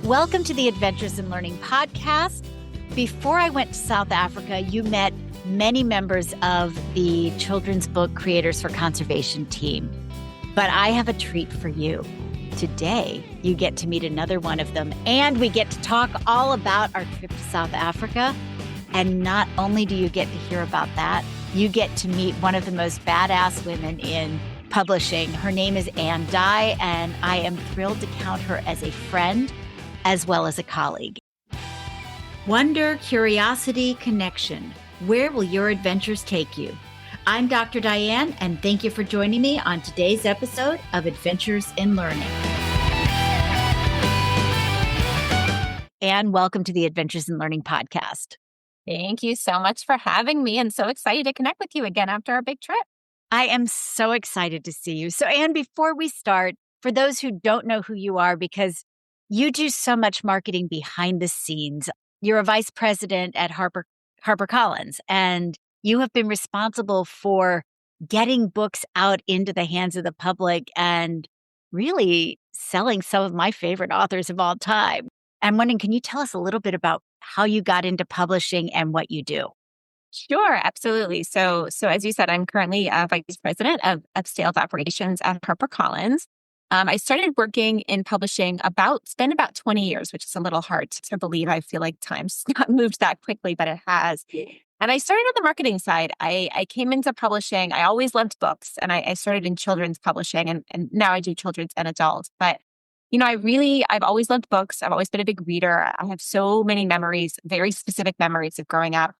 Welcome to the Adventures in Learning podcast. Before I went to South Africa, you met many members of the Children's Book Creators for Conservation team. But I have a treat for you. Today, you get to meet another one of them, and we get to talk all about our trip to South Africa. And not only do you get to hear about that, you get to meet one of the most badass women in publishing. Her name is Ann Dye, and I am thrilled to count her as a friend as well as a colleague. Wonder, curiosity, connection. Where will your adventures take you? I'm Dr. Diane, and thank you for joining me on today's episode of Adventures in Learning. Ann, welcome to the Adventures in Learning podcast. Thank you so much for having me, and so excited to connect with you again after our big trip. I am so excited to see you. So, Ann, before we start, for those who don't know who you are, because you do so much marketing behind the scenes, you're a vice president at HarperCollins, and you have been responsible for getting books out into the hands of the public and really selling some of my favorite authors of all time. I'm wondering, can you tell us a little bit about how you got into publishing and what you do? Sure, absolutely. So as you said, I'm currently a vice president of sales operations at HarperCollins. I started working in publishing it's been about 20 years, which is a little hard to believe. I feel like time's not moved that quickly, but it has. And I started on the marketing side. I came into publishing. I always loved books, and I started in children's publishing, and now I do children's and adults. But, I've always loved books. I've always been a big reader. I have so many memories, very specific memories of growing up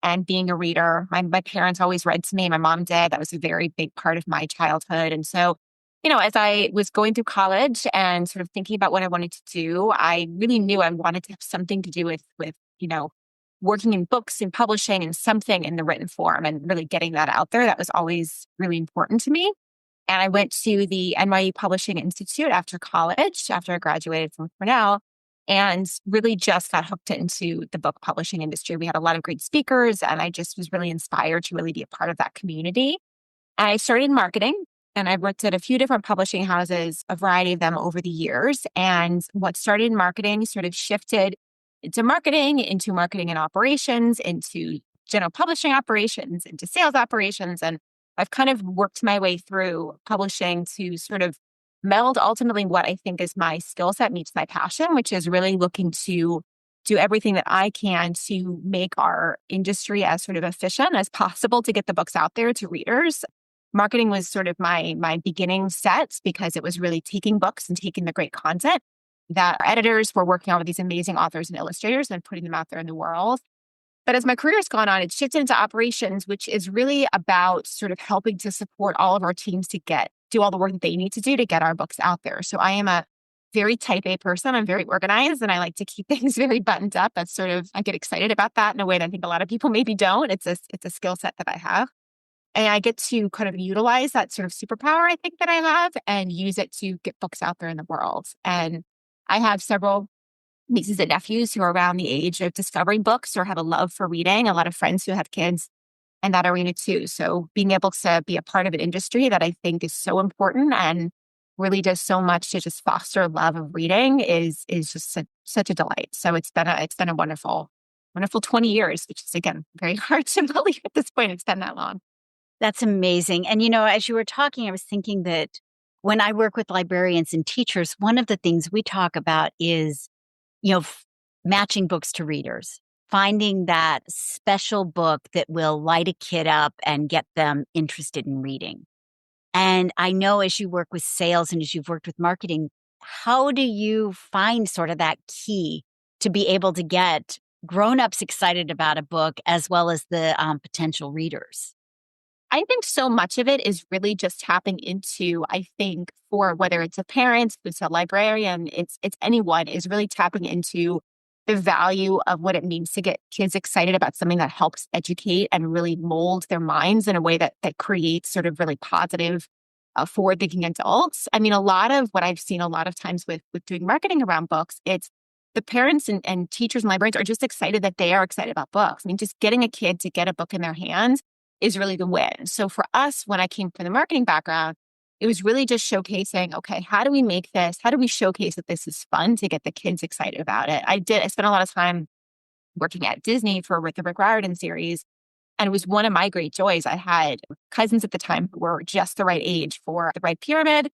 and being a reader. My parents always read to me. My mom did. That was a very big part of my childhood. And so, as I was going through college and sort of thinking about what I wanted to do, I really knew I wanted to have something to do with working in books and publishing and something in the written form and really getting that out there. That was always really important to me. And I went to the NYU Publishing Institute after college, after I graduated from Cornell, and really just got hooked into the book publishing industry. We had a lot of great speakers, and I just was really inspired to really be a part of that community. And I started marketing. And I've worked at a few different publishing houses, a variety of them over the years. And what started in marketing sort of shifted into marketing and operations, into general publishing operations, into sales operations. And I've kind of worked my way through publishing to sort of meld ultimately what I think is my skill set meets my passion, which is really looking to do everything that I can to make our industry as sort of efficient as possible to get the books out there to readers. Marketing was sort of my beginning sets because it was really taking books and taking the great content that our editors were working on with these amazing authors and illustrators and putting them out there in the world. But as my career has gone on, it's shifted into operations, which is really about sort of helping to support all of our teams to do all the work that they need to do to get our books out there. So I am a very type A person. I'm very organized, and I like to keep things very buttoned up. That's sort of, I get excited about that in a way that I think a lot of people maybe don't. It's a skill set that I have. And I get to kind of utilize that sort of superpower, I think, that I have and use it to get books out there in the world. And I have several nieces and nephews who are around the age of discovering books or have a love for reading, a lot of friends who have kids in that arena too. So being able to be a part of an industry that I think is so important and really does so much to just foster love of reading is just such a delight. So it's been a wonderful 20 years, which is, again, very hard to believe at this point it's been that long. That's amazing. And, as you were talking, I was thinking that when I work with librarians and teachers, one of the things we talk about is, matching books to readers, finding that special book that will light a kid up and get them interested in reading. And I know as you work with sales and as you've worked with marketing, how do you find sort of that key to be able to get grown-ups excited about a book as well as the potential readers? I think so much of it is really just tapping into, I think, for whether it's a parent, it's a librarian, it's anyone, is really tapping into the value of what it means to get kids excited about something that helps educate and really mold their minds in a way that creates sort of really positive, forward-thinking adults. I mean, a lot of what I've seen a lot of times with doing marketing around books, it's the parents and teachers and librarians are just excited that they are excited about books. I mean, just getting a kid to get a book in their hands is really the win. So for us, when I came from the marketing background, it was really just showcasing, okay, how do we make this? How do we showcase that this is fun to get the kids excited about it? I spent a lot of time working at Disney with the Rick Riordan series. And it was one of my great joys. I had cousins at the time who were just the right age for the Red Pyramid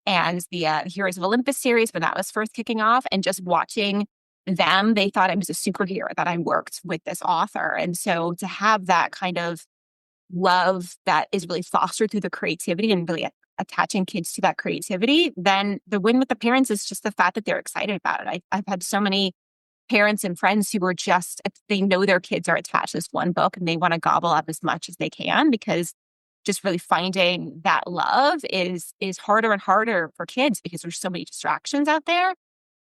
and the Heroes of Olympus series when that was first kicking off. And just watching them, they thought I was a superhero, that I worked with this author. And so to have that kind of love that is really fostered through the creativity and really attaching kids to that creativity, then the win with the parents is just the fact that they're excited about it. I've had so many parents and friends who are just, they know their kids are attached to this one book and they want to gobble up as much as they can, because just really finding that love is harder and harder for kids because there's so many distractions out there,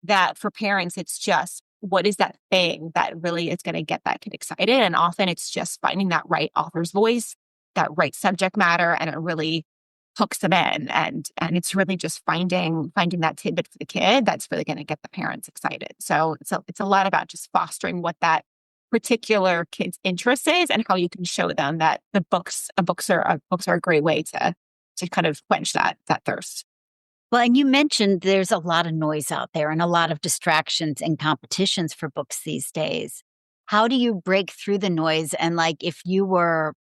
that for parents, it's just, what is that thing that really is going to get that kid excited? And often it's just finding that right author's voice, that right subject matter, and it really hooks them in. And it's really just finding that tidbit for the kid that's really going to get the parents excited. So it's a lot about just fostering what that particular kid's interest is and how you can show them that the books are a great way to kind of quench that thirst. Well, and you mentioned there's a lot of noise out there and a lot of distractions and competitions for books these days. How do you break through the noise? And like, if you were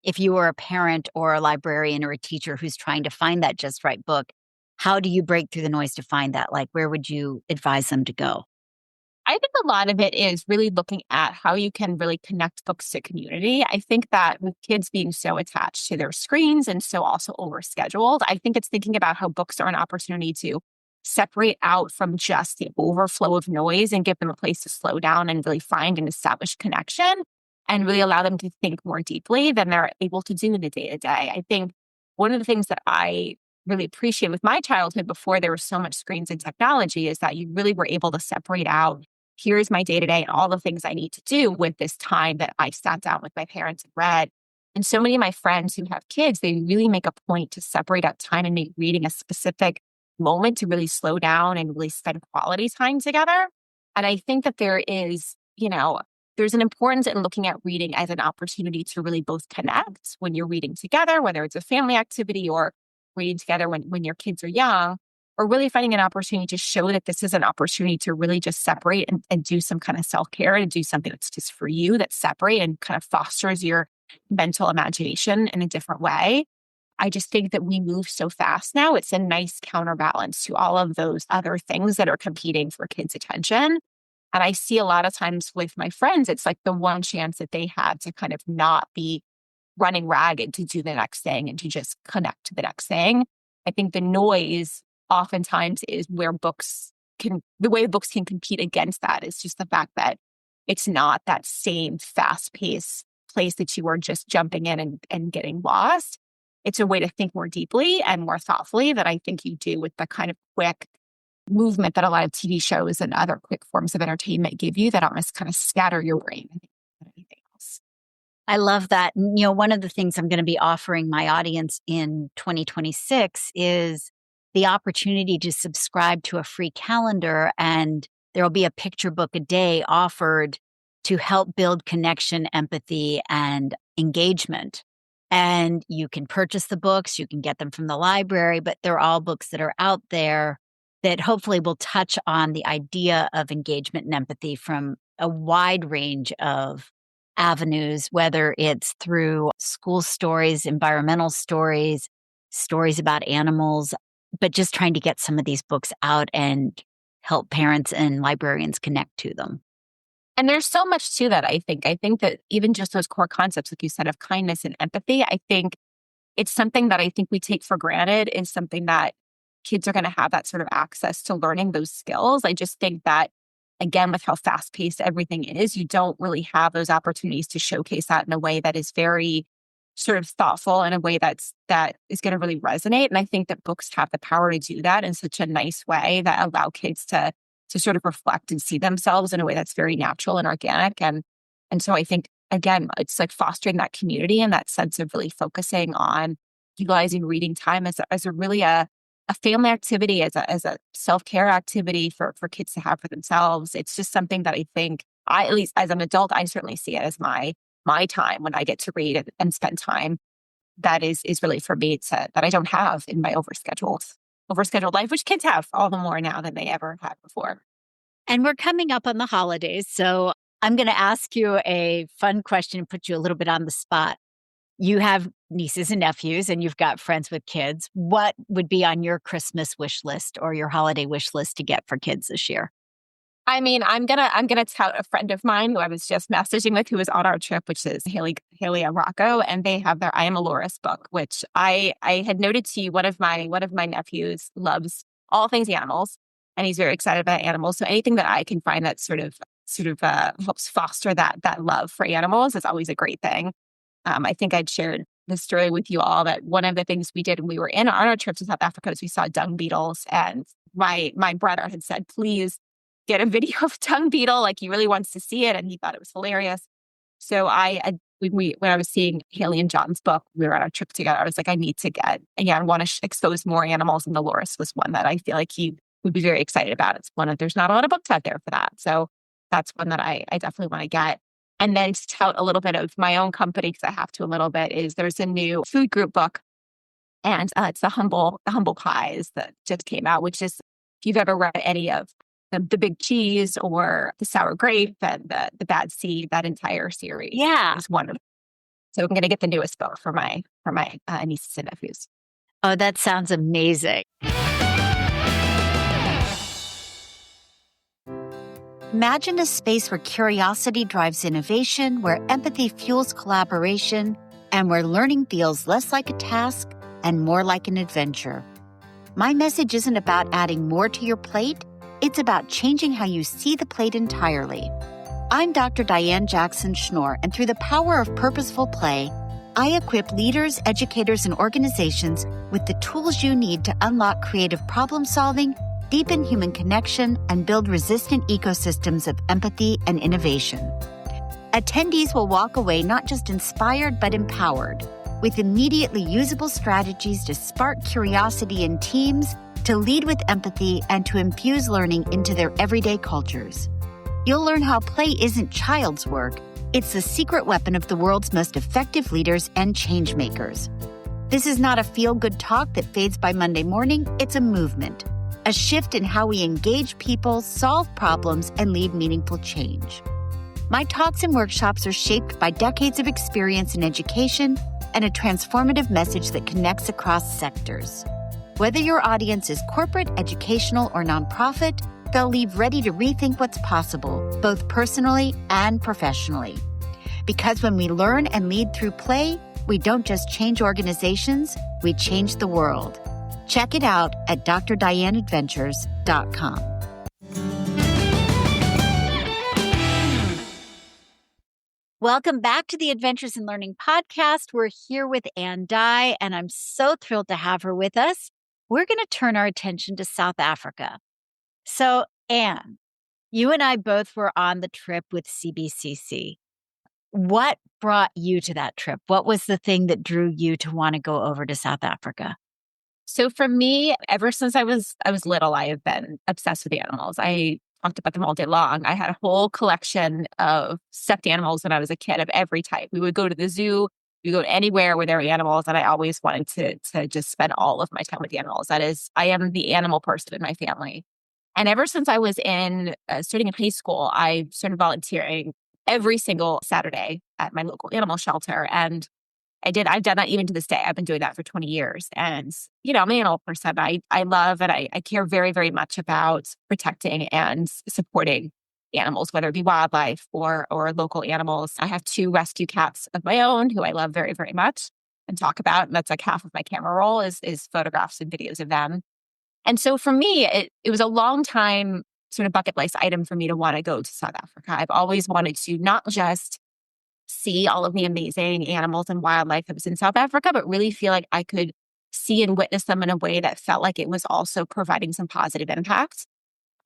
a parent or a librarian or a teacher who's trying to find that just right book, how do you break through the noise to find that? Like, where would you advise them to go? I think a lot of it is really looking at how you can really connect books to community. I think that with kids being so attached to their screens and so also overscheduled, I think it's thinking about how books are an opportunity to separate out from just the overflow of noise and give them a place to slow down and really find and establish connection and really allow them to think more deeply than they're able to do in the day-to-day. I think one of the things that I really appreciate with my childhood before there was so much screens and technology is that you really were able to separate out, here's my day-to-day and all the things I need to do with this time that I sat down with my parents and read. And so many of my friends who have kids, they really make a point to separate out time and make reading a specific moment to really slow down and really spend quality time together. And I think that there is, there's an importance in looking at reading as an opportunity to really both connect when you're reading together, whether it's a family activity or reading together when your kids are young, or really finding an opportunity to show that this is an opportunity to really just separate and do some kind of self-care and do something that's just for you, that's separate and kind of fosters your mental imagination in a different way. I just think that we move so fast now. It's a nice counterbalance to all of those other things that are competing for kids' attention. And I see a lot of times with my friends, it's like the one chance that they have to kind of not be running ragged to do the next thing and to just connect to the next thing. I think the noise oftentimes is where the way books can compete against that is just the fact that it's not that same fast-paced place that you are just jumping in and getting lost. It's a way to think more deeply and more thoughtfully that I think you do with the kind of quick movement that a lot of TV shows and other quick forms of entertainment give you that almost kind of scatter your brain, I think, more than anything else. I love that. One of the things I'm going to be offering my audience in 2026 is the opportunity to subscribe to a free calendar, and there will be a picture book a day offered to help build connection, empathy, and engagement. And you can purchase the books, you can get them from the library, but they're all books that are out there that hopefully will touch on the idea of engagement and empathy from a wide range of avenues, whether it's through school stories, environmental stories, stories about animals, but just trying to get some of these books out and help parents and librarians connect to them. And there's so much to that, I think. I think that even just those core concepts, like you said, of kindness and empathy, I think it's something that I think we take for granted is something that kids are going to have that sort of access to learning those skills. I just think that, again, with how fast-paced everything is, you don't really have those opportunities to showcase that in a way that is very sort of thoughtful, in a way that is going to really resonate. And I think that books have the power to do that in such a nice way that allow kids to sort of reflect and see themselves in a way that's very natural and organic. And so I think, again, it's like fostering that community and that sense of really focusing on utilizing reading time as a really a family activity, as a self-care activity for kids to have for themselves. It's just something that I think at least as an adult, I certainly see it as my time when I get to read and spend time that is really for me that I don't have in my overscheduled life, which kids have all the more now than they ever had before. And we're coming up on the holidays. So I'm going to ask you a fun question and put you a little bit on the spot. You have nieces and nephews and you've got friends with kids. What would be on your Christmas wish list or your holiday wish list to get for kids this year? I mean, I'm gonna tout a friend of mine who I was just messaging with, who was on our trip, which is Haley and Rocco, and they have their I Am a Loris book, which I had noted to you. One of my nephews loves all things animals, and he's very excited about animals. So anything that I can find that sort of helps foster that love for animals is always a great thing. I think I'd shared the story with you all that one of the things we did when we were on our trip to South Africa is we saw dung beetles, and my brother had said, please get a video of dung beetle. Like, he really wants to see it. And he thought it was hilarious. So when I was seeing Haley and John's book, we were on our trip together. I was like, I need to get, I want to expose more animals. And the loris was one that I feel like he would be very excited about. It's one of, there's not a lot of books out there for that. So that's one that I definitely want to get. And then to tout a little bit of my own company, because I have to a little bit, is there's a new food group book. And it's the humble pies that just came out, which is, if you've ever read any of the Big Cheese or the Sour Grape and the Bad Seed, that entire series is wonderful. So I'm going to get the newest book for my nieces and nephews. Oh, that sounds amazing. Imagine a space where curiosity drives innovation, where empathy fuels collaboration, and where learning feels less like a task and more like an adventure. My message isn't about adding more to your plate. It's about changing how you see the plate entirely. I'm Dr. Diane Jackson Schnorr, and through the power of purposeful play, I equip leaders, educators, and organizations with the tools you need to unlock creative problem solving, deepen human connection, and build resistant ecosystems of empathy and innovation. Attendees will walk away not just inspired, but empowered, with immediately usable strategies to spark curiosity in teams, to lead with empathy, and to infuse learning into their everyday cultures. You'll learn how play isn't child's work. It's the secret weapon of the world's most effective leaders and change makers. This is not a feel-good talk that fades by Monday morning. It's a movement, a shift in how we engage people, solve problems, and lead meaningful change. My talks and workshops are shaped by decades of experience in education and a transformative message that connects across sectors. Whether your audience is corporate, educational, or nonprofit, they'll leave ready to rethink what's possible, both personally and professionally. Because when we learn and lead through play, we don't just change organizations, we change the world. Check it out at drdianeadventures.com. Welcome back to the Adventures in Learning podcast. We're here with Ann Dye, and I'm so thrilled to have her with us. We're going to turn our attention to South Africa. So, Ann, you and I both were on the trip with CBCC. What brought you to that trip? What was the thing that drew you to want to go over to South Africa? So for me, ever since I was little, I have been obsessed with animals. I talked about them all day long. I had a whole collection of stuffed animals when I was a kid of every type. We would go to the zoo. We go anywhere where there are animals, and I always wanted to just spend all of my time with the animals. That is, I am the animal person in my family. And ever since I was starting in high school, I started volunteering every single Saturday at my local animal shelter. And I've done that even to this day. I've been doing that for 20 years. And, I'm an animal person. I love and I care very, very much about protecting and supporting animals, whether it be wildlife or local animals. I have 2 rescue cats of my own who I love very, very much and talk about. And that's like half of my camera roll is photographs and videos of them. And so for me, it was a long time sort of bucket list item for me to want to go to South Africa. I've always wanted to not just see all of the amazing animals and wildlife that was in South Africa, but really feel like I could see and witness them in a way that felt like it was also providing some positive impact.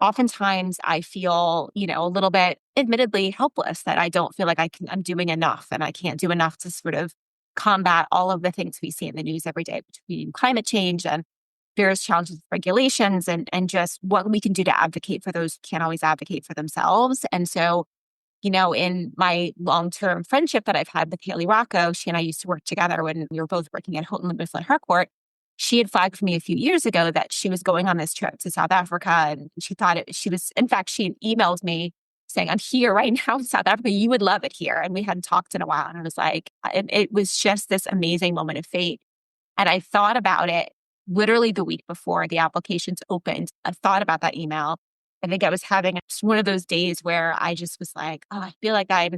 Oftentimes I feel, a little bit admittedly helpless, that I don't feel like I'm doing enough, and I can't do enough to sort of combat all of the things we see in the news every day between climate change and various challenges with regulations and just what we can do to advocate for those who can't always advocate for themselves. And so in my long-term friendship that I've had with Haley Rocco, she and I used to work together when we were both working at Houghton Mifflin Harcourt. She had flagged for me a few years ago that she was going on this trip to South Africa. And she thought she was, in fact, she emailed me saying, I'm here right now in South Africa. You would love it here. And we hadn't talked in a while. And I was like, it was just this amazing moment of fate. And I thought about it literally the week before the applications opened. I thought about that email. I think I was having one of those days where I just was like, oh, I feel like I'm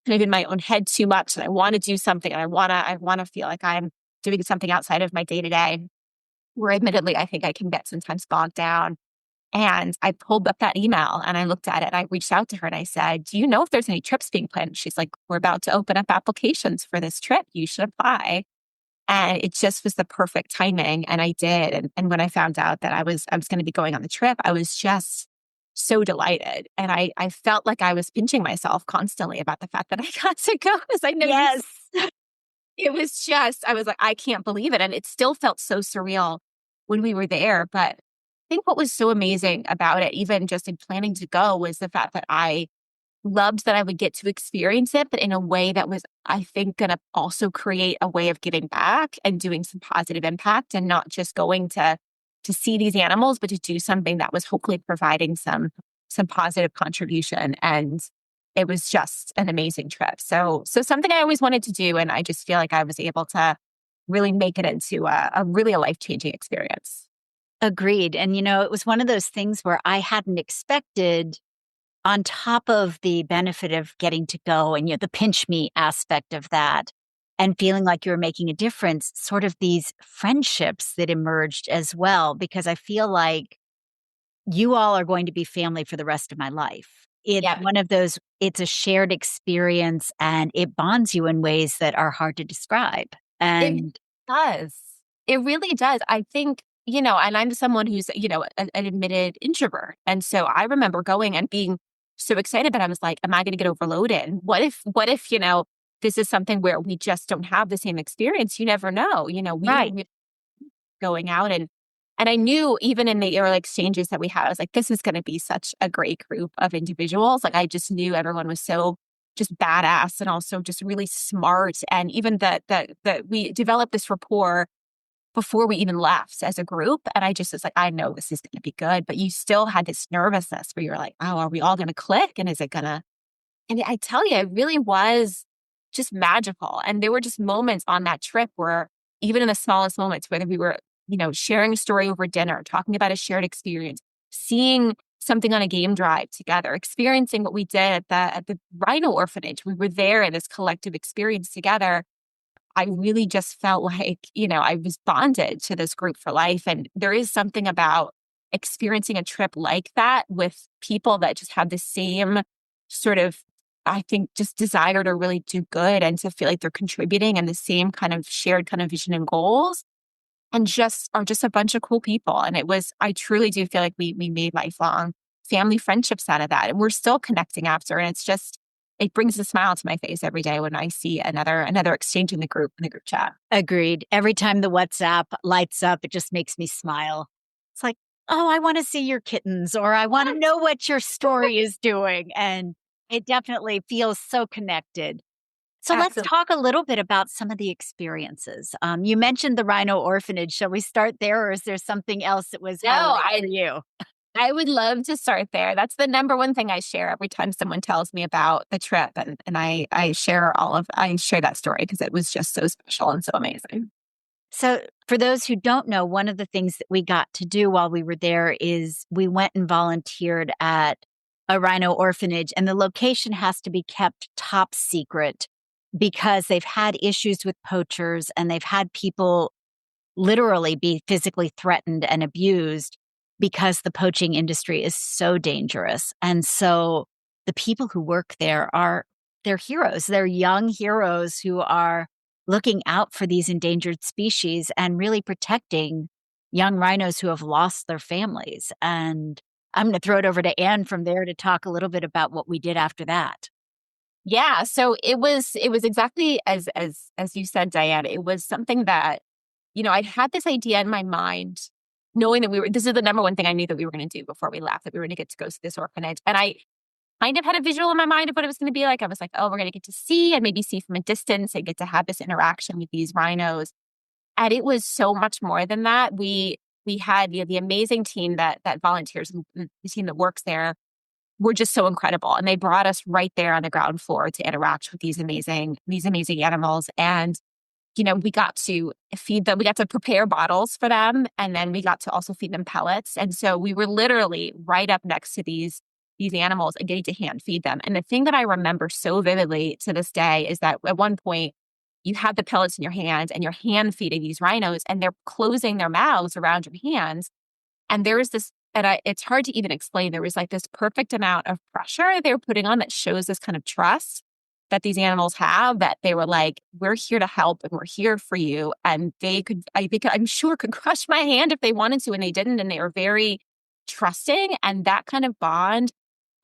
kind of in my own head too much and I want to do something and I want to feel like I'm doing something outside of my day to day, where admittedly, I think I can get sometimes bogged down. And I pulled up that email and I looked at it and I reached out to her and I said, do you know if there's any trips being planned? She's like, we're about to open up applications for this trip. You should apply. And it just was the perfect timing. And I did. And when I found out that I was going to be going on the trip, I was just so delighted. And I felt like I was pinching myself constantly about the fact that I got to go, because I know Yes. it was just, I was like, I can't believe it. And it still felt so surreal when we were there. But I think what was so amazing about it, even just in planning to go, was the fact that I loved that I would get to experience it, but in a way that was, I think, going to also create a way of giving back and doing some positive impact, and not just going to see these animals, but to do something that was hopefully providing some positive contribution. And it was just an amazing trip. So something I always wanted to do. And I just feel like I was able to really make it into a really life-changing experience. Agreed. And, it was one of those things where I hadn't expected, on top of the benefit of getting to go and, the pinch me aspect of that and feeling like you were making a difference, sort of these friendships that emerged as well, because I feel like you all are going to be family for the rest of my life. It's one of those, it's a shared experience and it bonds you in ways that are hard to describe. And it does. It really does. I think, and I'm someone who's, an admitted introvert. And so I remember going and being so excited, but I was like, am I going to get overloaded? What if, this is something where we just don't have the same experience? You never know, we going out and I knew even in the early exchanges that we had, I was like, this is going to be such a great group of individuals. Like, I just knew everyone was so just badass and also just really smart. And even that we developed this rapport before we even left as a group. And I just was like, I know this is going to be good. But you still had this nervousness where you're like, oh, are we all going to click? And is it going to? And I tell you, it really was just magical. And there were just moments on that trip where, even in the smallest moments, whether we were, sharing a story over dinner, talking about a shared experience, seeing something on a game drive together, experiencing what we did at the rhino orphanage. We were there in this collective experience together. I really just felt like, I was bonded to this group for life. And there is something about experiencing a trip like that with people that just have the same sort of, I think, just desire to really do good and to feel like they're contributing and the same kind of shared kind of vision and goals, and are just a bunch of cool people. And I truly do feel like we made lifelong family friendships out of that. And we're still connecting after. And it brings a smile to my face every day when I see another exchange in the group chat. Agreed. Every time the WhatsApp lights up, it just makes me smile. It's like, oh, I want to see your kittens, or I want to know what your story is doing. And it definitely feels so connected. So Absolutely. Let's talk a little bit about some of the experiences. You mentioned the rhino orphanage. Shall we start there, or is there something else that was highlight for you? I would love to start there. That's the number one thing I share every time someone tells me about the trip. And I share that story because it was just so special and so amazing. So for those who don't know, one of the things that we got to do while we were there is we went and volunteered at a rhino orphanage, and the location has to be kept top secret because they've had issues with poachers and they've had people literally be physically threatened and abused because the poaching industry is so dangerous. And so the people who work there they're heroes. They're young heroes who are looking out for these endangered species and really protecting young rhinos who have lost their families. And I'm going to throw it over to Anne from there to talk a little bit about what we did after that. Yeah. So it was exactly as you said, Diane. It was something that, I'd had this idea in my mind, knowing that this is the number one thing I knew that we were going to do before we left, that we were going to get to go to this orphanage. And kind of had a visual in my mind of what it was going to be like. I was like, oh, we're going to get to see and maybe see from a distance and get to have this interaction with these rhinos. And it was so much more than that. We had the amazing team that volunteers, the team that works there, were just so incredible. And they brought us right there on the ground floor to interact with these amazing animals. And, we got to feed them. We got to prepare bottles for them. And then we got to also feed them pellets. And so we were literally right up next to these animals and getting to hand feed them. And the thing that I remember so vividly to this day is that at one point you have the pellets in your hands and you're hand feeding these rhinos and they're closing their mouths around your hands. And there is this, it's hard to even explain. There was like this perfect amount of pressure they were putting on that shows this kind of trust that these animals have, that they were like, we're here to help and we're here for you. And they could, I'm sure could crush my hand if they wanted to, and they didn't. And they were very trusting. And that kind of bond,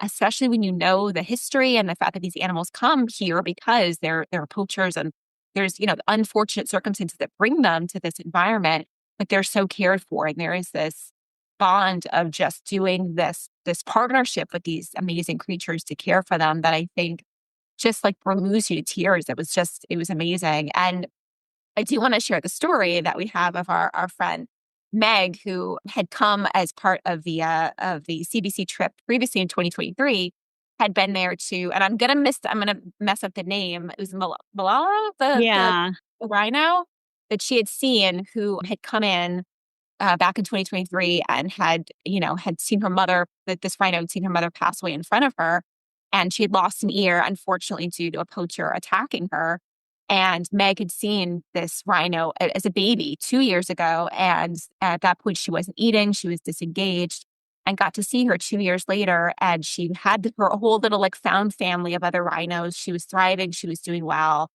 especially when you know the history and the fact that these animals come here because they're poachers and there's, unfortunate circumstances that bring them to this environment, but they're so cared for. And there is this bond of just doing this partnership with these amazing creatures to care for them that I think just like moves you to tears. It was amazing. And I do want to share the story that we have of our friend Meg, who had come as part of the CBC trip previously in 2023, had been there too. And I'm gonna mess up the name. It was Malala, the rhino that she had seen, who had come in back in 2023 and had seen her mother, that this rhino had seen her mother pass away in front of her. And she had lost an ear, unfortunately, due to a poacher attacking her. And Meg had seen this rhino as a baby 2 years ago. And at that point, she wasn't eating. She was disengaged, and got to see her 2 years later. And she had her whole little found family of other rhinos. She was thriving. She was doing well.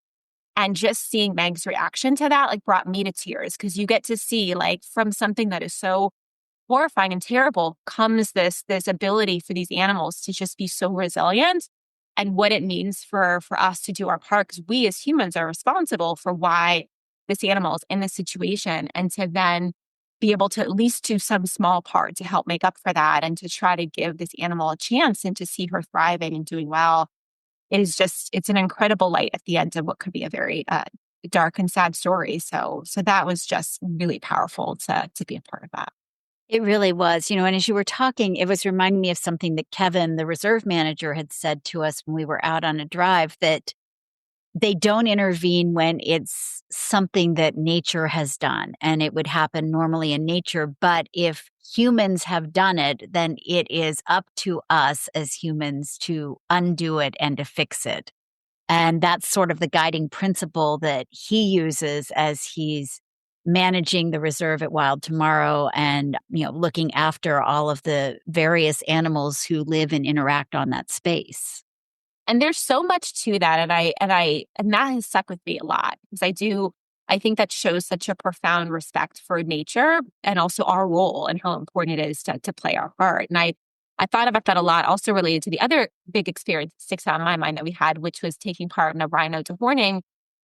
And just seeing Meg's reaction to that brought me to tears, because you get to see from something that is so horrifying and terrible comes this ability for these animals to just be so resilient, and what it means for us to do our part, because we as humans are responsible for why this animal is in this situation, and to then be able to at least do some small part to help make up for that and to try to give this animal a chance and to see her thriving and doing well. It's an incredible light at the end of what could be a very dark and sad story. So that was just really powerful to be a part of that. It really was, and as you were talking, it was reminding me of something that Kevin, the reserve manager, had said to us when we were out on a drive, that they don't intervene when it's something that nature has done, and it would happen normally in nature. But if humans have done it, then it is up to us as humans to undo it and to fix it. And that's sort of the guiding principle that he uses as he's managing the reserve at Wild Tomorrow and, looking after all of the various animals who live and interact on that space. And there's so much to that. And that has stuck with me a lot, because I think that shows such a profound respect for nature and also our role and how important it is to play our part. And I thought about that a lot, also related to the other big experience that sticks out in my mind that we had, which was taking part in a rhino dehorning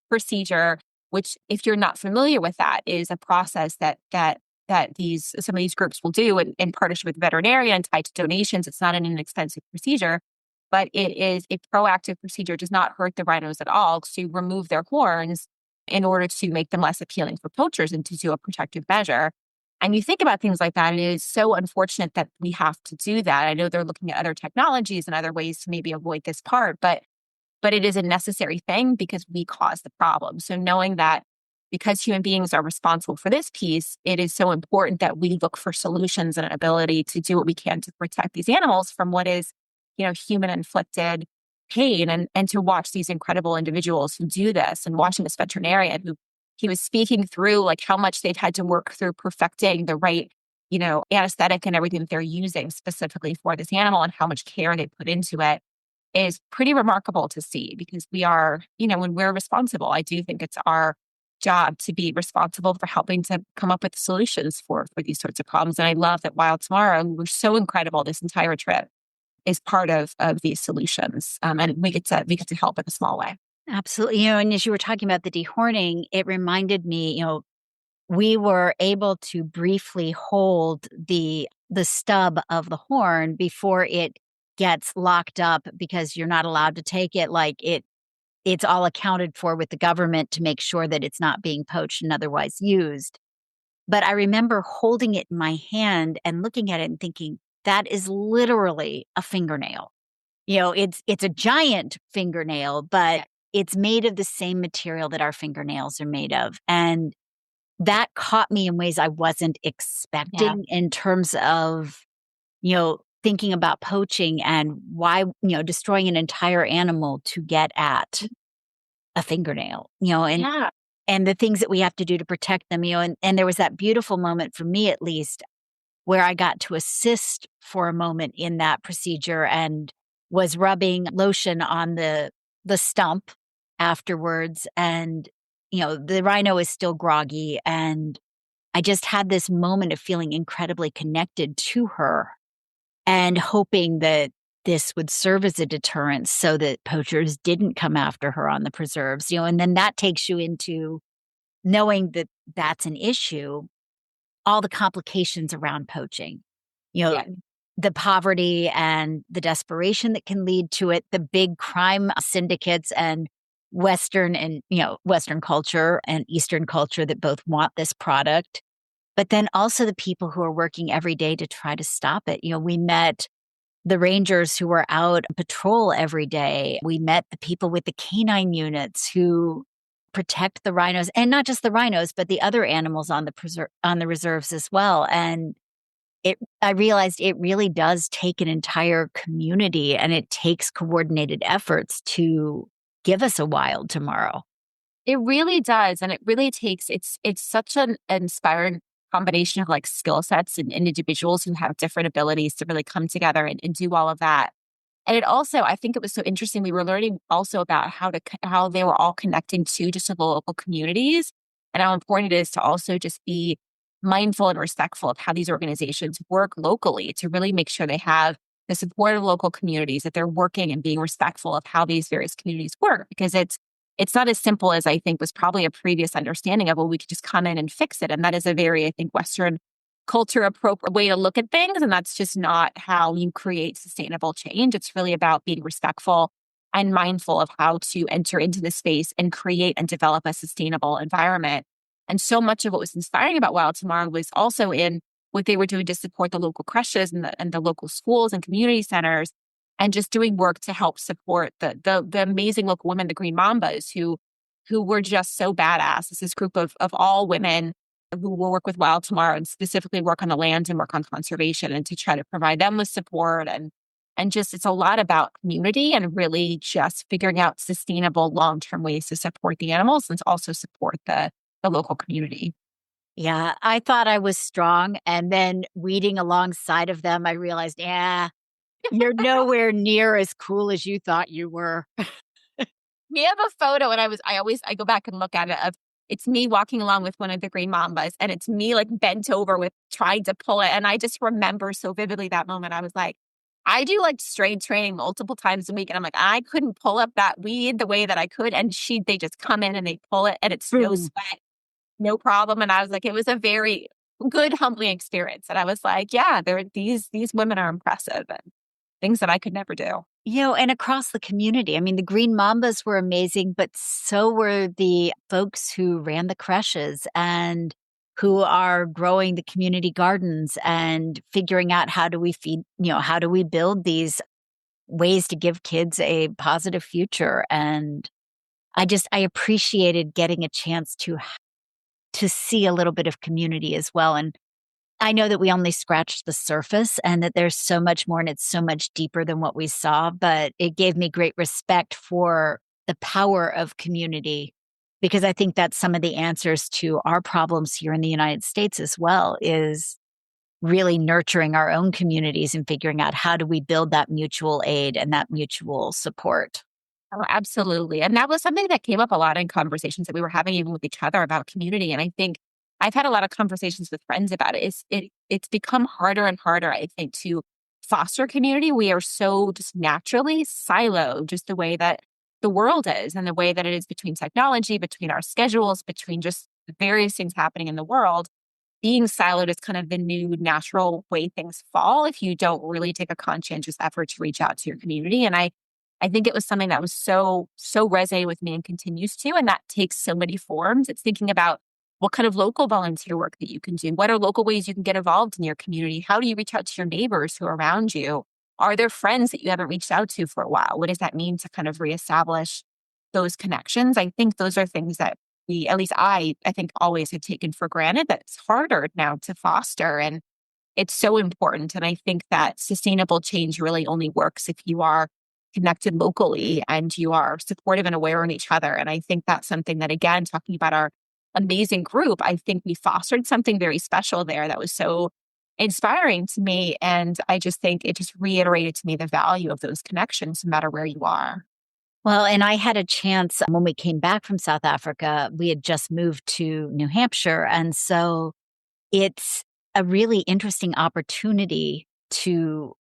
procedure, which, if you're not familiar with that, is a process that some of these groups will do in partnership with veterinarian tied to donations. It's not an inexpensive procedure, but it is a proactive procedure. It does not hurt the rhinos at all, to remove their horns in order to make them less appealing for poachers and to do a protective measure. And you think about things like that, and it is so unfortunate that we have to do that. I know they're looking at other technologies and other ways to maybe avoid this part, but it is a necessary thing because we cause the problem. So knowing that because human beings are responsible for this piece, it is so important that we look for solutions and an ability to do what we can to protect these animals from what is, human inflicted pain, and to watch these incredible individuals who do this, and watching this veterinarian who he was speaking through how much they've had to work through perfecting the right, anesthetic and everything that they're using specifically for this animal, and how much care they put into it is pretty remarkable to see, because we are, when we're responsible, I do think it's our job to be responsible for helping to come up with solutions for these sorts of problems. And I love that Wild Tomorrow, we're so incredible this entire trip, is part of these solutions. And we get to help in a small way. Absolutely. And as you were talking about the dehorning, it reminded me, we were able to briefly hold the stub of the horn before it gets locked up because you're not allowed to take it, it's all accounted for with the government to make sure that it's not being poached and otherwise used. But I remember holding it in my hand and looking at it and thinking, that is literally a fingernail. It's a giant fingernail, but it's made of the same material that our fingernails are made of. And that caught me in ways I wasn't expecting in terms of, thinking about poaching and why, destroying an entire animal to get at a fingernail, and the things that we have to do to protect them, and there was that beautiful moment for me, at least, where I got to assist for a moment in that procedure and was rubbing lotion on the stump afterwards. And, the rhino is still groggy. And I just had this moment of feeling incredibly connected to her and hoping that this would serve as a deterrent so that poachers didn't come after her on the preserves, and then that takes you into knowing that that's an issue, all the complications around poaching, you know, the poverty and the desperation that can lead to it, the big crime syndicates and Western culture and Eastern culture that both want this product, but then also the people who are working every day to try to stop it. We met the rangers who were out on patrol every day. We met the people with the canine units who protect the rhinos, and not just the rhinos, but the other animals on the reserves as well. And I realized it really does take an entire community, and it takes coordinated efforts to give us a wild tomorrow. It really does. And it really takes, it's such an inspiring combination of like skill sets and individuals who have different abilities to really come together and do all of that. And it also, I think it was so interesting. We were learning also about how they were all connecting to just the local communities and how important it is to also just be mindful and respectful of how these organizations work locally to really make sure they have the support of local communities, that they're working and being respectful of how these various communities work, because it's not as simple as I think was probably a previous understanding of, well, we could just come in and fix it. And that is a very, I think, Western culture appropriate way to look at things. And that's just not how you create sustainable change. It's really about being respectful and mindful of how to enter into the space and create and develop a sustainable environment. And so much of what was inspiring about Wild Tomorrow was also in what they were doing to support the local creches and the local schools and community centers, and just doing work to help support the amazing local women, the Green Mambas, who were just so badass. It's this group of all women who will work with Wild Tomorrow and specifically work on the land and work on conservation and to try to provide them with support. And just, it's a lot about community and really just figuring out sustainable long-term ways to support the animals and to also support the local community. Yeah, I thought I was strong. And then weeding alongside of them, I realized, you're nowhere near as cool as you thought you were. We have a photo, and I go back and look at it, of it's me walking along with one of the Green Mambas, and it's me like bent over with trying to pull it. And I just remember so vividly that moment. I was like, I do like strength training multiple times a week. And I'm like, I couldn't pull up that weed the way that I could. And they just come in and they pull it, and it's no sweat, no problem. And I was like, it was a very good, humbling experience. And I was like, yeah, these women are impressive and things that I could never do. And across the community. I mean, the Green Mambas were amazing, but so were the folks who ran the creches and who are growing the community gardens and figuring out how do we feed, how do we build these ways to give kids a positive future. And I appreciated getting a chance to see a little bit of community as well. And I know that we only scratched the surface and that there's so much more and it's so much deeper than what we saw, but it gave me great respect for the power of community, because I think that's some of the answers to our problems here in the United States as well, is really nurturing our own communities and figuring out how do we build that mutual aid and that mutual support. Oh, absolutely. And that was something that came up a lot in conversations that we were having even with each other about community. And I think I've had a lot of conversations with friends about it. It's become harder and harder, I think, to foster community. We are so just naturally siloed, just the way that the world is and the way that it is between technology, between our schedules, between just the various things happening in the world. being siloed is kind of the new natural way things fall if you don't really take a conscientious effort to reach out to your community. And I think it was something that was so resonated with me and continues to, and that takes so many forms. It's thinking about what kind of local volunteer work that you can do. What are local ways you can get involved in your community? How do you reach out to your neighbors who are around you? Are there friends that you haven't reached out to for a while? What does that mean to kind of reestablish those connections? I think those are things that at least I think always had taken for granted that it's harder now to foster. And it's so important. And I think that sustainable change really only works if you are connected locally and you are supportive and aware of each other. And I think that's something that, again, talking about our amazing group, I think we fostered something very special there that was so inspiring to me. And I just think it just reiterated to me the value of those connections, no matter where you are. Well, and I had a chance when we came back from South Africa, we had just moved to New Hampshire. And so it's a really interesting opportunity to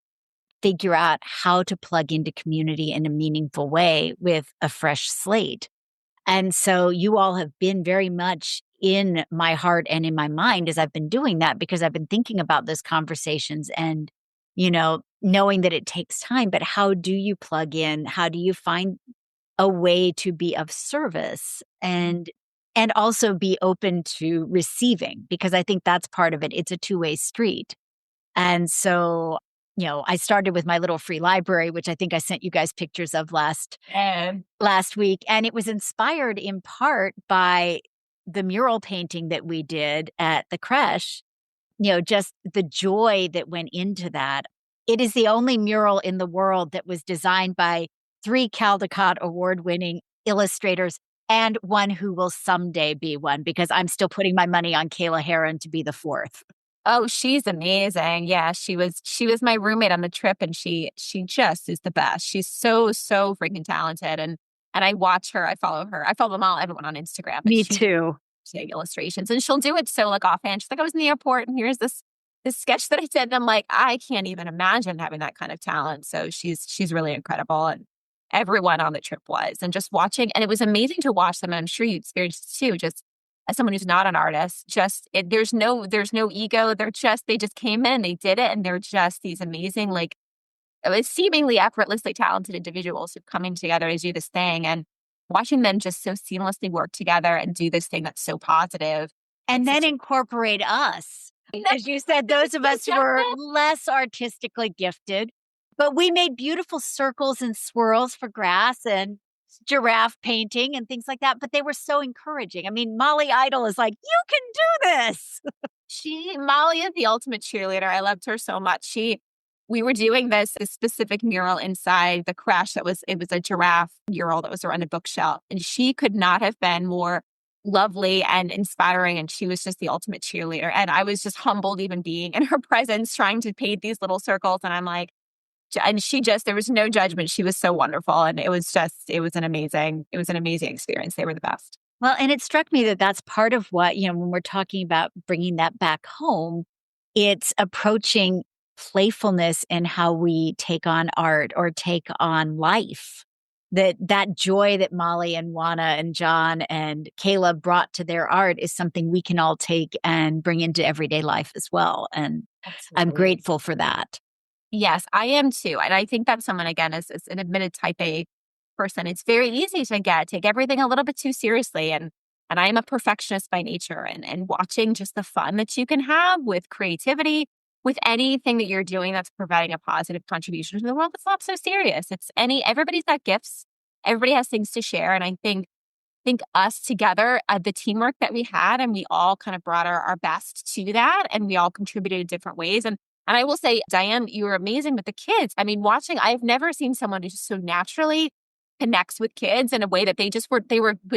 figure out how to plug into community in a meaningful way with a fresh slate. And so you all have been very much in my heart and in my mind as I've been doing that, because I've been thinking about those conversations and, knowing that it takes time, but how do you plug in? How do you find a way to be of service and also be open to receiving? Because I think that's part of it. It's a two-way street. And so, I started with my little free library, which I think I sent you guys pictures of last week. And it was inspired in part by the mural painting that we did at the creche, just the joy that went into that. It is the only mural in the world that was designed by 3 Caldecott award-winning illustrators and one who will someday be one, because I'm still putting my money on Kayla Heron to be the 4th. Oh, she's amazing. Yeah, she was my roommate on the trip, and she just is the best. She's so freaking talented, and I watch her. I follow her. I follow everyone on Instagram. Me too. She illustrations, and she'll do it so like offhand. She's like, I was in the airport, and here's this sketch that I did. And I'm like, I can't even imagine having that kind of talent. So she's really incredible, and everyone on the trip was, and just watching, and it was amazing to watch them. And I'm sure you experienced it too. Just as someone who's not an artist, there's no ego. They just came in, they did it, and they're just these amazing, like seemingly effortlessly talented individuals who coming together to do this thing, and watching them just so seamlessly work together and do this thing that's so positive. And then incorporate us. As you said, those of us who were less artistically gifted, but we made beautiful circles and swirls for grass and giraffe painting and things like that. But they were so encouraging. I mean, Molly Idol is like, you can do this. Molly is the ultimate cheerleader. I loved her so much. We were doing this specific mural inside the creche it was a giraffe mural that was around a bookshelf. And she could not have been more lovely and inspiring. And she was just the ultimate cheerleader. And I was just humbled even being in her presence, trying to paint these little circles. And I'm like, and there was no judgment. She was so wonderful. And it was an amazing experience. They were the best. Well, and it struck me that that's part of what, when we're talking about bringing that back home, it's approaching playfulness in how we take on art or take on life. That joy that Molly and Juana and John and Kayla brought to their art is something we can all take and bring into everyday life as well. And absolutely. I'm grateful for that. Yes, I am too. And I think that someone, again, is an admitted type A person. It's very easy to take everything a little bit too seriously. And I am a perfectionist by nature, and watching just the fun that you can have with creativity, with anything that you're doing that's providing a positive contribution to the world. It's not so serious. Everybody's got gifts. Everybody has things to share. And I think us together, the teamwork that we had, and we all kind of brought our best to that, and we all contributed in different ways. And I will say, Diane, you were amazing with the kids. I mean, I've never seen someone who just so naturally connects with kids in a way that they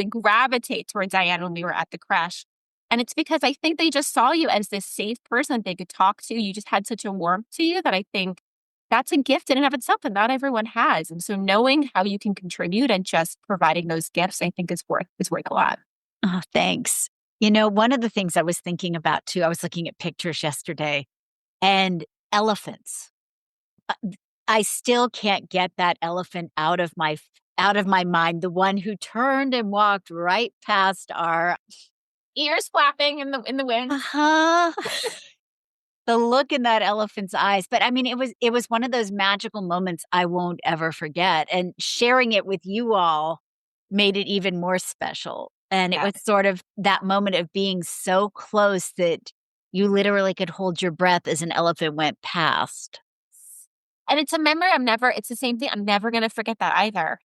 gravitate toward Diane when we were at the creche. And it's because I think they just saw you as this safe person that they could talk to. You just had such a warmth to you that I think that's a gift in and of itself that not everyone has. And so knowing how you can contribute and just providing those gifts, I think is worth a lot. Oh, thanks. One of the things I was thinking about too, I was looking at pictures yesterday, and elephants. I still can't get that elephant out of my mind. The one who turned and walked right past our ears flapping in the wind. Uh-huh. The look in that elephant's eyes. But I mean, it was one of those magical moments I won't ever forget. And sharing it with you all made it even more special. And it Yeah. was sort of that moment of being so close that you literally could hold your breath as an elephant went past. And it's a memory it's the same thing. I'm never going to forget that either.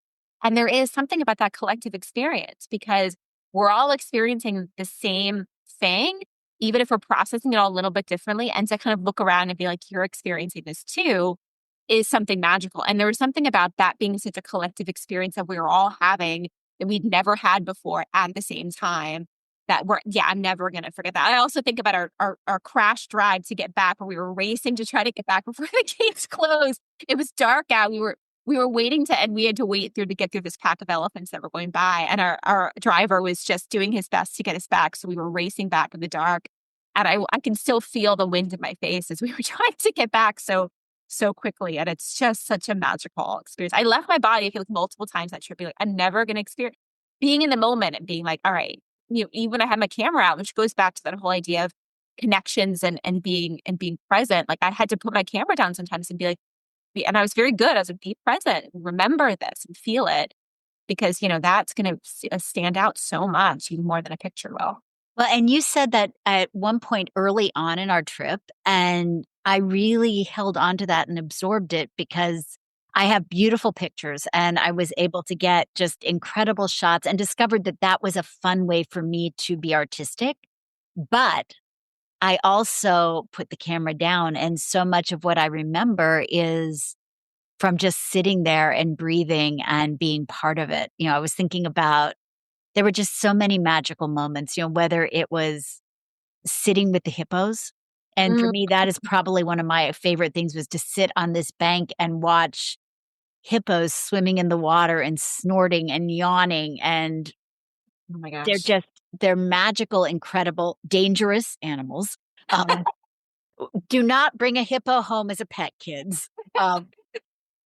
And there is something about that collective experience because we're all experiencing the same thing, even if we're processing it all a little bit differently. And to kind of look around and be like, you're experiencing this too is something magical. And there was something about that being such a collective experience that we were all having that we'd never had before at the same time I'm never going to forget that. I also think about our crash drive to get back where we were racing to try to get back before the gates closed. It was dark out. We were waiting and we had to wait to get through this pack of elephants that were going by. And our driver was just doing his best to get us back. So we were racing back in the dark. And I can still feel the wind in my face as we were trying to get back so quickly. And it's just such a magical experience. I left my body, I feel like multiple times that trip, be like, I'm never going to experience being in the moment and being like, all right, even I had my camera out, which goes back to that whole idea of connections and being present. Like I had to put my camera down sometimes and be like, and I was very good. I was like, be present, remember this and feel it because, that's going to stand out so much, even more than a picture will. Well, and you said that at one point early on in our trip, and I really held on to that and absorbed it because I have beautiful pictures and I was able to get just incredible shots and discovered that that was a fun way for me to be artistic. But I also put the camera down. And so much of what I remember is from just sitting there and breathing and being part of it. I was thinking about there were just so many magical moments, whether it was sitting with the hippos. And for Mm, me, that is probably one of my favorite things was to sit on this bank and watch hippos swimming in the water and snorting and yawning. And oh my they're gosh. just, they're magical, incredible, dangerous animals. Um, do not bring a hippo home as a pet, kids.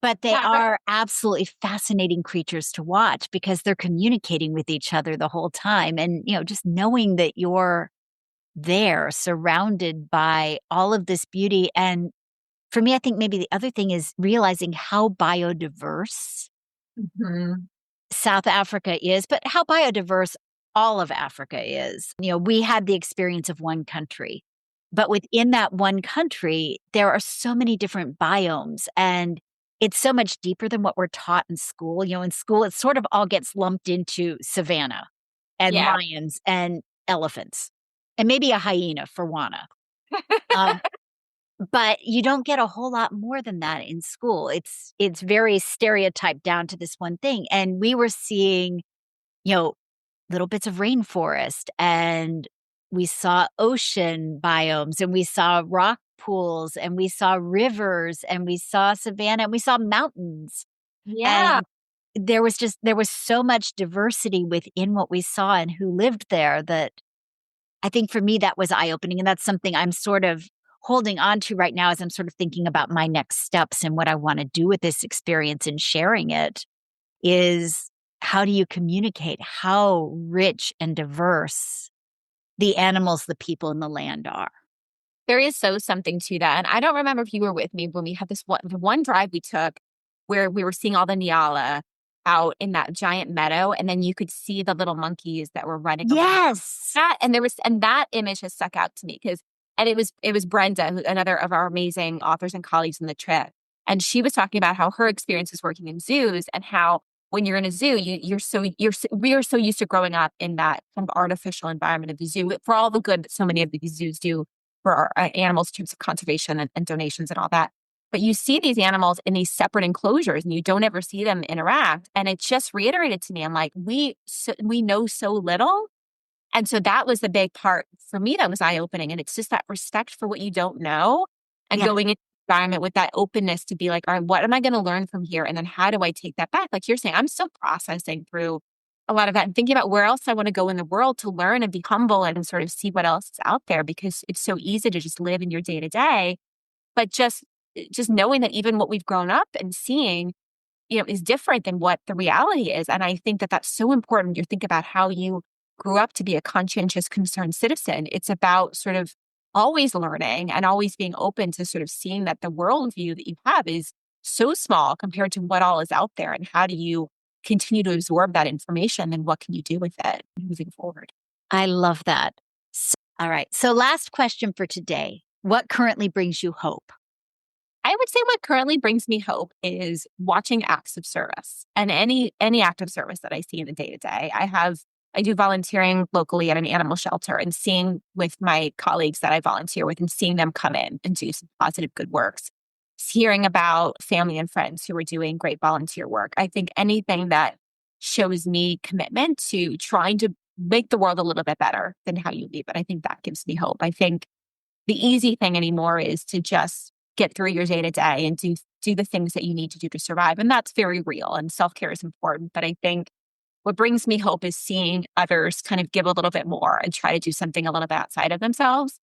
But they are absolutely fascinating creatures to watch because they're communicating with each other the whole time. And, just knowing that you're there surrounded by all of this beauty. And for me, I think maybe the other thing is realizing how biodiverse Mhm. South Africa is, but how biodiverse all of Africa is. We had the experience of one country, but within that one country, there are so many different biomes and it's so much deeper than what we're taught in school. In school, it sort of all gets lumped into savanna and Yeah. lions and elephants and maybe a hyena for Wana. Um, but you don't get a whole lot more than that in school. It's very stereotyped down to this one thing. And we were seeing, you know, little bits of rainforest and we saw ocean biomes and we saw rock pools and we saw rivers and we saw savanna and we saw mountains. Yeah. And there was so much diversity within what we saw and who lived there that I think for me, that was eye opening. And that's something I'm sort of holding on to right now as I'm sort of thinking about my next steps and what I want to do with this experience and sharing it is how do you communicate how rich and diverse the animals, the people, and the land are? There is something to that. And I don't remember if you were with me when we had the one drive we took where we were seeing all the Nyala out in that giant meadow. And then you could see the little monkeys that were running around. Yes. And that image has stuck out to me and it was Brenda, another of our amazing authors and colleagues in the trip. And she was talking about how her experience is working in zoos and how when you're in a zoo, we are so used to growing up in that kind of artificial environment of the zoo for all the good that so many of these zoos do for our animals in terms of conservation and donations and all that. But you see these animals in these separate enclosures and you don't ever see them interact. And it just reiterated to me, I'm like, we know so little. And so that was the big part for me that was eye opening. And it's just that respect for what you don't know and Yeah. going into the environment with that openness to be like, all right, what am I going to learn from here? And then how do I take that back? Like you're saying, I'm still processing through a lot of that and thinking about where else I want to go in the world to learn and be humble and sort of see what else is out there because it's so easy to just live in your day to day. But just knowing that even what we've grown up and seeing, is different than what the reality is. And I think that that's so important. You think about how you grew up to be a conscientious, concerned citizen. It's about sort of always learning and always being open to sort of seeing that the worldview that you have is so small compared to what all is out there. And how do you continue to absorb that information and what can you do with it moving forward? I love that. All right. So last question for today. What currently brings you hope? I would say what currently brings me hope is watching acts of service and any act of service that I see in the day to day. I do volunteering locally at an animal shelter and seeing with my colleagues that I volunteer with and seeing them come in and do some positive good works. Hearing about family and friends who are doing great volunteer work. I think anything that shows me commitment to trying to make the world a little bit better than how you leave it, I think that gives me hope. I think the easy thing anymore is to just get through your day to day and do the things that you need to do to survive. And that's very real and self-care is important. But I think what brings me hope is seeing others kind of give a little bit more and try to do something a little bit outside of themselves.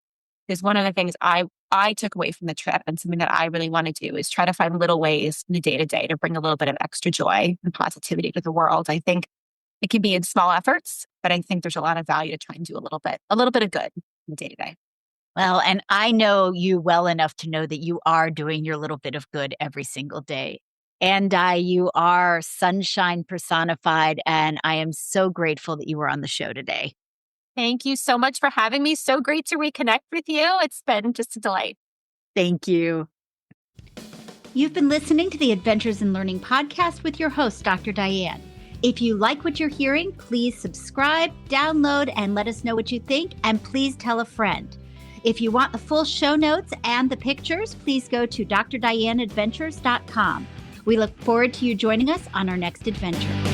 Because one of the things I took away from the trip and something that I really want to do is try to find little ways in the day to day to bring a little bit of extra joy and positivity to the world. I think it can be in small efforts, but I think there's a lot of value to try and do a little bit of good in the day to day. Well, and I know you well enough to know that you are doing your little bit of good every single day. And you are sunshine personified. And I am so grateful that you were on the show today. Thank you so much for having me. So great to reconnect with you. It's been just a delight. Thank you. You've been listening to the Adventures in Learning podcast with your host, Dr. Diane. If you like what you're hearing, please subscribe, download, and let us know what you think. And please tell a friend. If you want the full show notes and the pictures, please go to drdianeadventures.com. We look forward to you joining us on our next adventure.